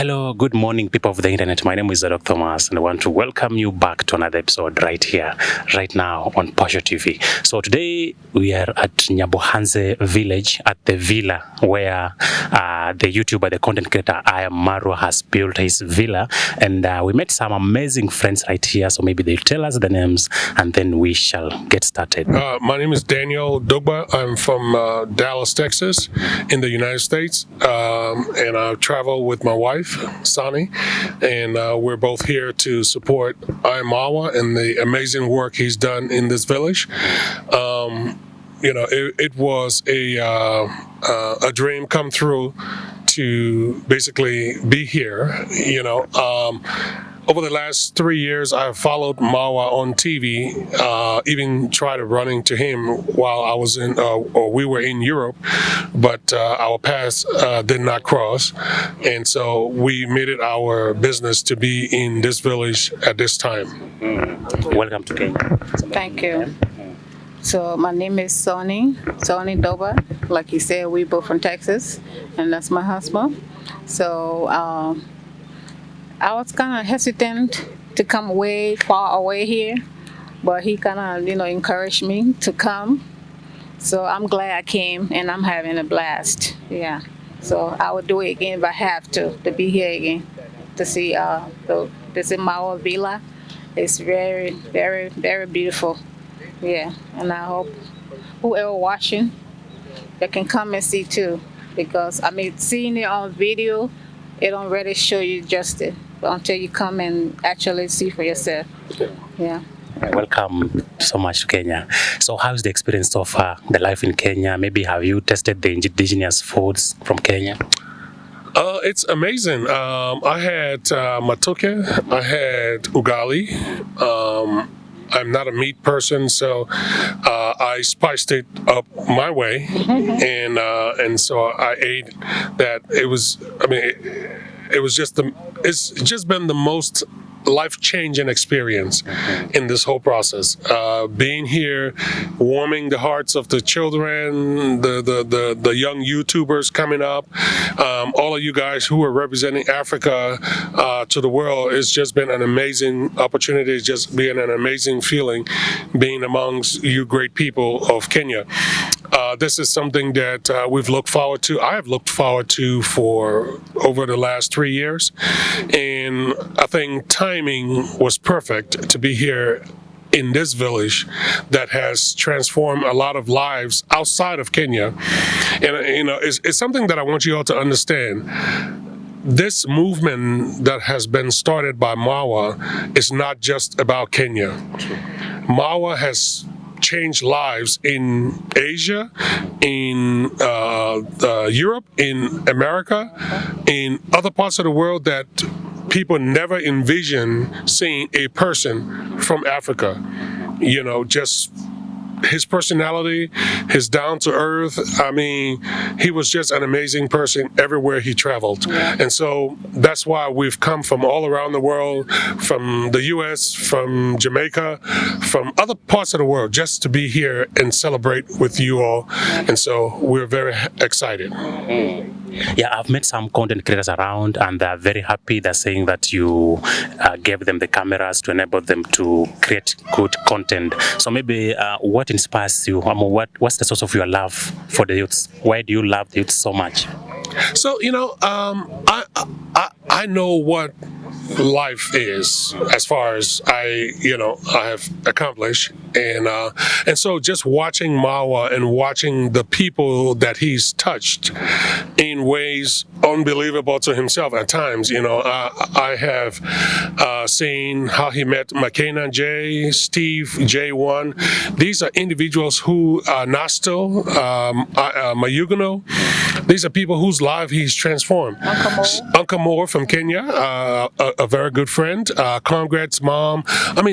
Hello, good morning, people of the internet. My name is Dr. Thomas, and I want to welcome you back to another episode right here, right now on Posho TV. So today we are at Nyabohanse village, at the villa where the YouTuber, the content creator, I am Marwa, has built his villa, and we met some amazing friends right here. So maybe they'll tell us the names, and then we shall get started. My name is Daniel Dogba. I'm from Dallas, Texas, in the United States, and I travel with my wife, Sani, and we're both here to support Marwa and the amazing work he's done in this village. It was a dream come true to basically be here. Over the last 3 years, I've followed Marwa on TV, even tried running to him while I was we were in Europe, but our paths did not cross. And so we made it our business to be in this village at this time. Welcome to Kenya. Thank you. So my name is Sonny Doba. Like you said, we both from Texas, and that's my husband. So I was kind of hesitant to come way far away here, but he kind of, encouraged me to come. So I'm glad I came, and I'm having a blast. Yeah. So I would do it again if I have to be here again to see this is Marwa Villa. It's very, very, very beautiful. Yeah, and I hope whoever watching, they can come and see too, because seeing it on video, it don't really show you justice until you come and actually see for yourself. Yeah. Welcome so much to Kenya. So how's the experience of the life in Kenya? Maybe have you tested the indigenous foods from Kenya? It's amazing. I had matoke, I had ugali. I'm not a meat person, so I spiced it up my way, and so I ate that. It's just been the most life-changing experience in this whole process. Being here, warming the hearts of the children, the young YouTubers coming up, all of you guys who are representing Africa to the world. It's just been an amazing opportunity, just being an amazing feeling, being amongst you great people of Kenya. This is something that we've looked forward to. I have looked forward to for over the last 3 years, and I think timing was perfect to be here in this village that has transformed a lot of lives outside of Kenya. And it's something that I want you all to understand. This movement that has been started by Marwa is not just about Kenya. Marwa has changed lives in Asia, in Europe, in America, in other parts of the world that people never envisioned seeing a person from Africa. Just his personality, his down to earth. He was just an amazing person everywhere he traveled. And so that's why we've come from all around the world, from the US, from Jamaica, from other parts of the world, just to be here and celebrate with you all. And so we're very excited. Yeah, I've met some content creators around, and they're very happy. They're saying that you gave them the cameras to enable them to create good content. So maybe what inspires you? What's the source of your love for the youths? Why do you love the youths so much? So I know what life is as far as I have accomplished, and so just watching Marwa and watching the people that he's touched in ways unbelievable to himself at times. I have seen how he met McKenna J, Steve J1. These are individuals who Nasto, Mayugano. These are people whose life he's transformed. Uncle Moore from Kenya, a very good friend. Congrats mom.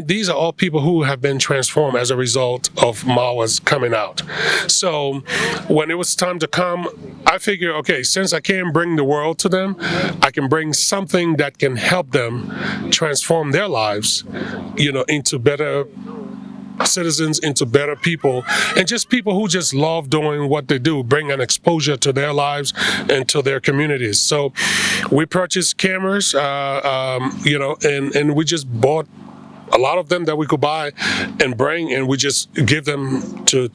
These are all people who have been transformed as a result of Marwa's coming out. So when it was time to come, I figured, okay, since I can't bring the world to them, I can bring something that can help them transform their lives, into better citizens into better people, and just people who just love doing what they do, bring an exposure to their lives and to their communities. So we purchased cameras, and we just bought a lot of them that we could buy and bring, and we just give them to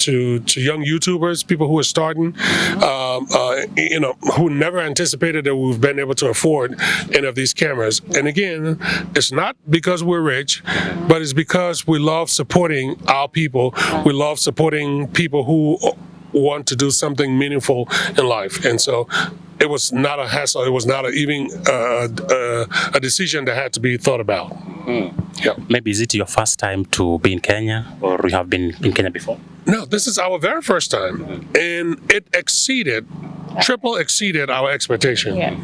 young YouTubers, people who are starting, who never anticipated that we've been able to afford any of these cameras. And again, it's not because we're rich, but it's because we love supporting our people. We love supporting people who want to do something meaningful in life. And so it was not a hassle. It was not even a decision that had to be thought about. Yeah. Maybe is it your first time to be in Kenya, or you have been in Kenya before? No, this is our very first time, and it triple exceeded our expectation. Yeah.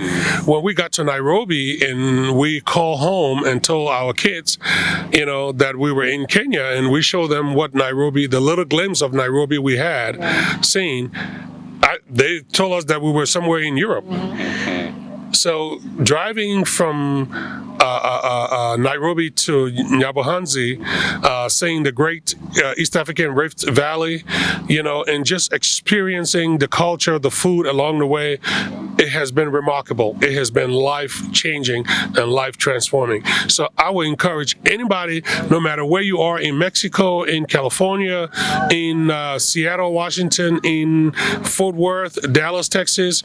When we got to Nairobi and we called home and told our kids, that we were in Kenya, and we showed them what Nairobi, the little glimpse of Nairobi we had seen, they told us that we were somewhere in Europe. So driving from Nairobi to Nyabohanse, seeing the great East African Rift Valley, and just experiencing the culture, the food along the way, it has been remarkable. It has been life-changing and life-transforming. So I would encourage anybody, no matter where you are, in Mexico, in California, in Seattle, Washington, in Fort Worth, Dallas, Texas,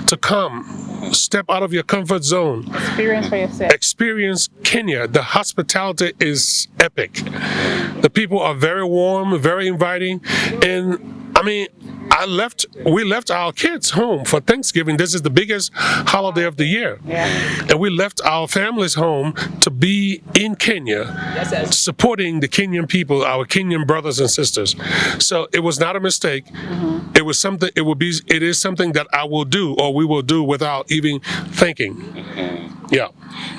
to come, step out of your comfort zone. Experience for yourself. Experience Kenya. The hospitality is epic. The people are very warm, very inviting, and I mean, we left our kids home for Thanksgiving. This is the biggest holiday of the year. Yeah. And we left our families home to be in Kenya, supporting the Kenyan people, our Kenyan brothers and sisters. So it was not a mistake. It was something, it is something that I will do, or we will do, without even thinking. Yeah.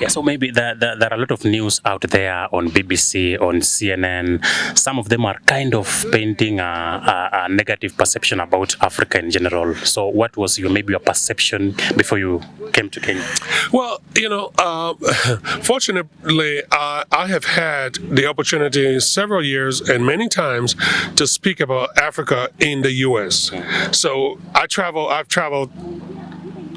Yeah, so maybe there are a lot of news out there on BBC, on CNN. Some of them are kind of painting a negative perception about Africa in general. So what was your perception before you came to Kenya? Well, fortunately, I have had the opportunity several years and many times to speak about Africa in the U.S. So I've traveled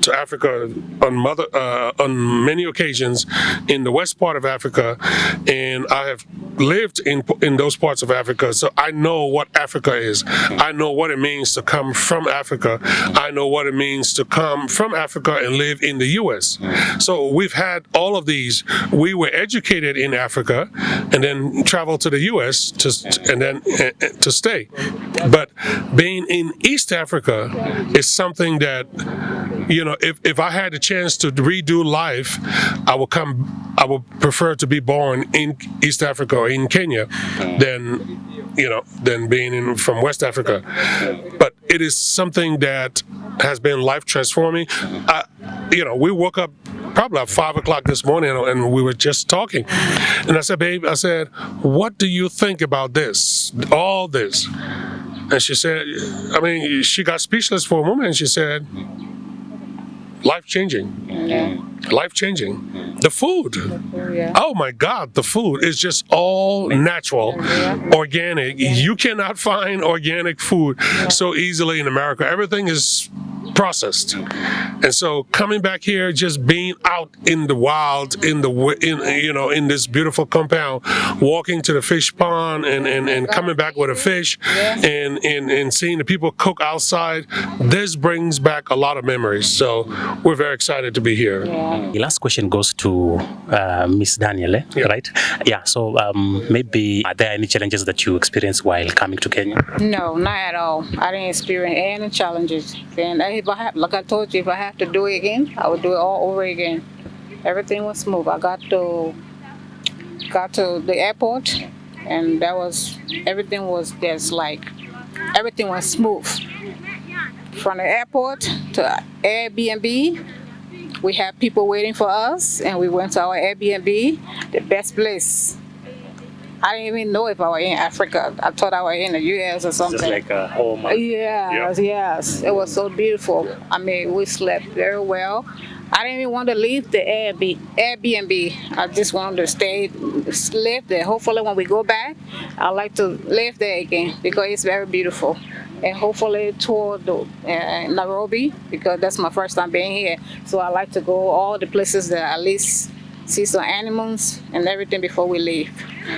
to Africa on many occasions in the west part of Africa, and I have lived in those parts of Africa, so I know what Africa is. I know what it means to come from Africa. I know what it means to come from Africa and live in the U.S. So we've had all of these. We were educated in Africa and then traveled to the U.S. to stay. But being in East Africa is something that, if I had a chance to redo life, I would prefer to be born in East Africa or in Kenya than being from West Africa. But it is something that has been life transforming. We woke up probably at 5 o'clock this morning, and we were just talking. And I said, babe, what do you think about this, all this? And she said, she got speechless for a moment, and she said, life-changing. Yeah. Life-changing. The food. Yeah. Oh my God, the food is just all natural, organic. You cannot find organic food so easily in America. Everything is processed. And so coming back here, just being out in the wild, in this beautiful compound, walking to the fish pond and coming back with a fish and seeing the people cook outside, this brings back a lot of memories. So we're very excited to be here. Yeah. The last question goes to Miss Daniel, right? Yeah, so maybe are there any challenges that you experienced while coming to Kenya? No, not at all. I didn't experience any challenges. And like I told you, if I have to do it again, I would do it all over again. Everything was smooth. I got to the airport, and everything was smooth. From the airport to Airbnb, we had people waiting for us, and we went to our Airbnb, the best place. I didn't even know if I was in Africa. I thought I was in the U.S. or something. Just like a home. Yes. It was so beautiful. We slept very well. I didn't even want to leave the Airbnb. I just wanted to live there. Hopefully, when we go back, I'd like to live there again because it's very beautiful. And hopefully tour Nairobi because that's my first time being here. So I like to go all the places that at least see some animals and everything before we leave.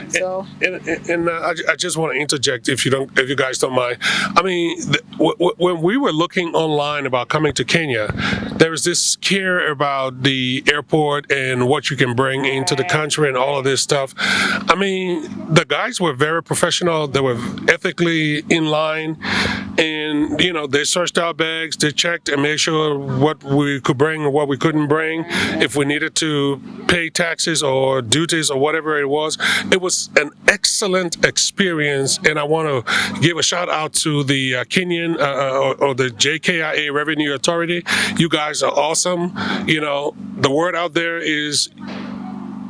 So and I just want to interject if you guys don't mind. I mean, when we were looking online about coming to Kenya, there was this scare about the airport and what you can bring into the country and all of this stuff. I mean, the guys were very professional. They were ethically in line, and they searched our bags, they checked and made sure what we could bring and what we couldn't bring, if we needed to pay taxes or duties or whatever it was. It was an excellent experience, and I want to give a shout out to the Kenyan or the JKIA Revenue Authority. You guys are awesome. The word out there is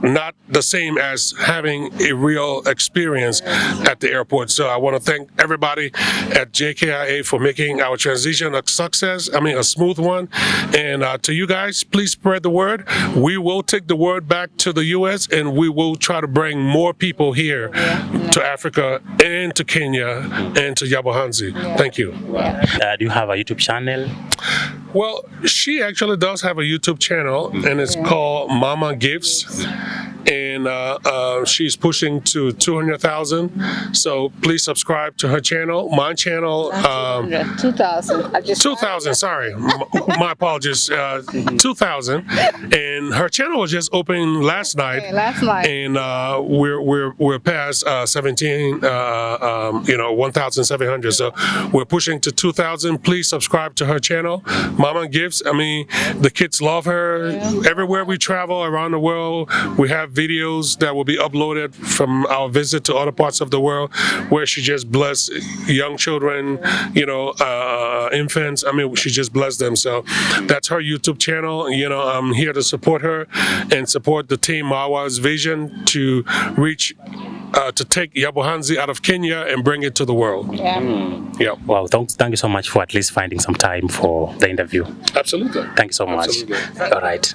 not the same as having a real experience at the airport. So I want to thank everybody at JKIA for making our transition a success. I mean, a smooth one. And to you guys, please spread the word. We will take the word back to the U.S. and we will try to bring more people here to Africa and to Kenya and to nyabohanse. Thank you. Do you have a YouTube channel? Well, she actually does have a YouTube channel, and it's called Mama Gives. And she's pushing to 200,000. So please subscribe to her channel. My channel, 2,000. 2,000. Sorry, my apologies. 2,000. And her channel was just opened last night. And we're past 1,700. So we're pushing to 2,000. Please subscribe to her channel, Mama Gives. I mean, the kids love her. Everywhere we travel around the world, we have videos that will be uploaded from our visit to other parts of the world where she just blessed young children, infants. I mean, she just blessed them. So that's her YouTube channel. I'm here to support her and support the team Marwa's vision to reach to take nyabohanse out of Kenya and bring it to the world. Yeah. Well, thank you so much for at least finding some time for the interview. Absolutely. Thank you so much. Absolutely. All right.